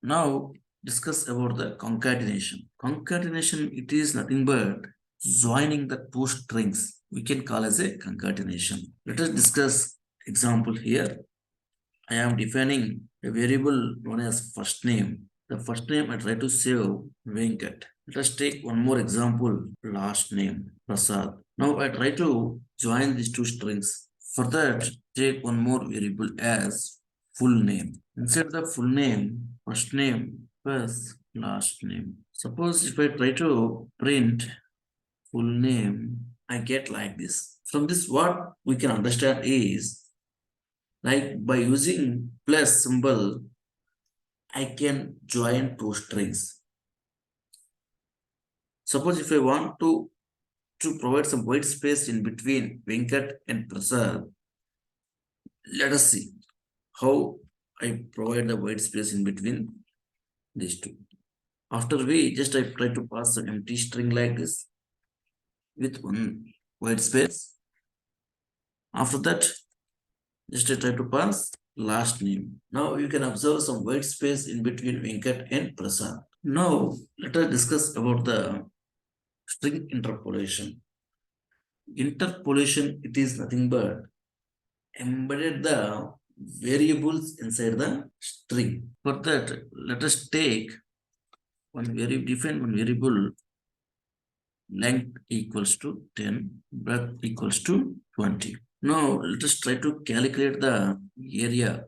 Now discuss about the concatenation. Concatenation, it is nothing but joining the two strings. We can call as a concatenation. Let us discuss example here. I am defining a variable known as first name. The first name I try to save Venkat. Let us take one more example, last name Prasad. Now I try to join these two strings. For that, take one more variable as full name. Inside the full name, first name plus last name. Suppose if I try to print full name, I get like this. From this, what we can understand is, like by using plus symbol, I can join two strings. Suppose if I want to provide some white space in between Venkat and Prasad, let us see how I provide the white space in between these two. After we just I try to pass an empty string like this with one white space. After that, just I try to pass last name. Now you can observe some white space in between Venkat and Prasad. Now let us discuss about the string interpolation. Interpolation, it is nothing but embedded the variables inside the string. For that, let us take define one variable length equals to 10, breadth equals to 20. Now let us try to calculate the area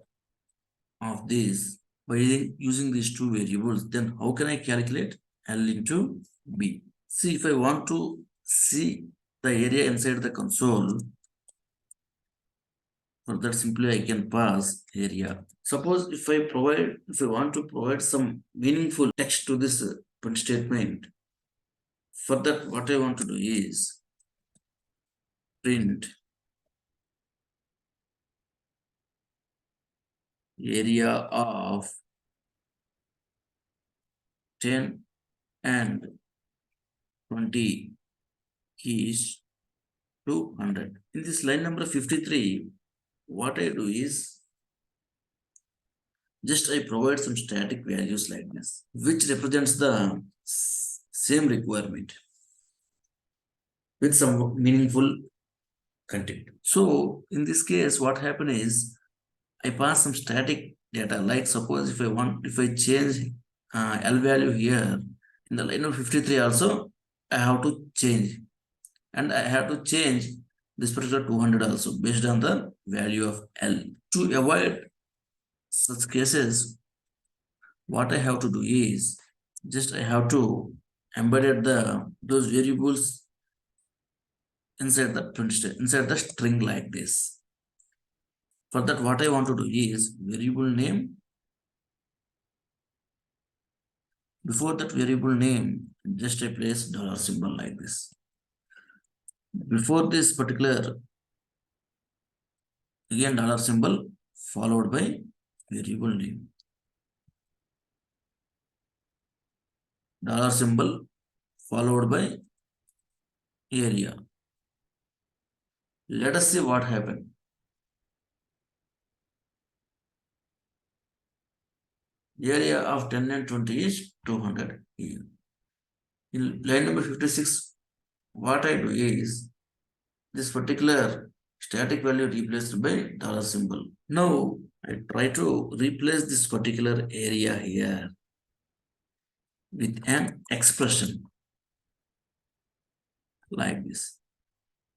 of this by using these two variables. Then how can I calculate? L into B. See, if I want to see the area inside the console, for that simply I can pass area. Suppose if I want to provide some meaningful text to this print statement, for that what I want to do is print area of 10 and 20 is 200. In this line number 53, what I do is just I provide some static values like this, which represents the same requirement with some meaningful content. So in this case, what happened is I pass some static data. Like suppose if I change L value here in the line of 53 also, I have to change, and I have to change this particular 200 also based on the value of L. To avoid such cases, what I have to do is just I have to embed those variables inside the string like this. For that, what I want to do is variable name. Before that variable name, just I place dollar symbol like this. Before this particular, again dollar symbol followed by variable name. Dollar symbol followed by area. Let us see what happened. Area of 10 and 20 is 200 here. In line number 56, what I do is this particular static value replaced by dollar symbol. Now I try to replace this particular area here with an expression like this.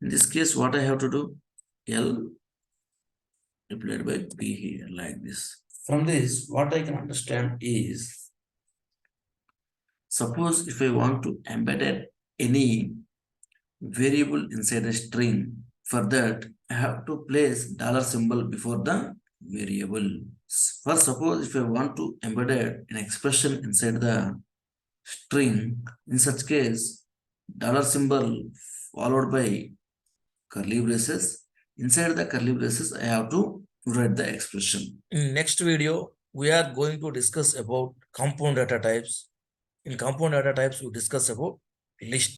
In this case, what I have to do? L replied by B here like this. From this, what I can understand is, suppose if I want to embed any variable inside a string, for that I have to place dollar symbol before the variable. First, suppose if I want to embed an expression inside the string, in such case, dollar symbol followed by curly braces. Inside the curly braces, I have to write the expression. In next video, we are going to discuss about compound data types. In compound data types, we discuss about list.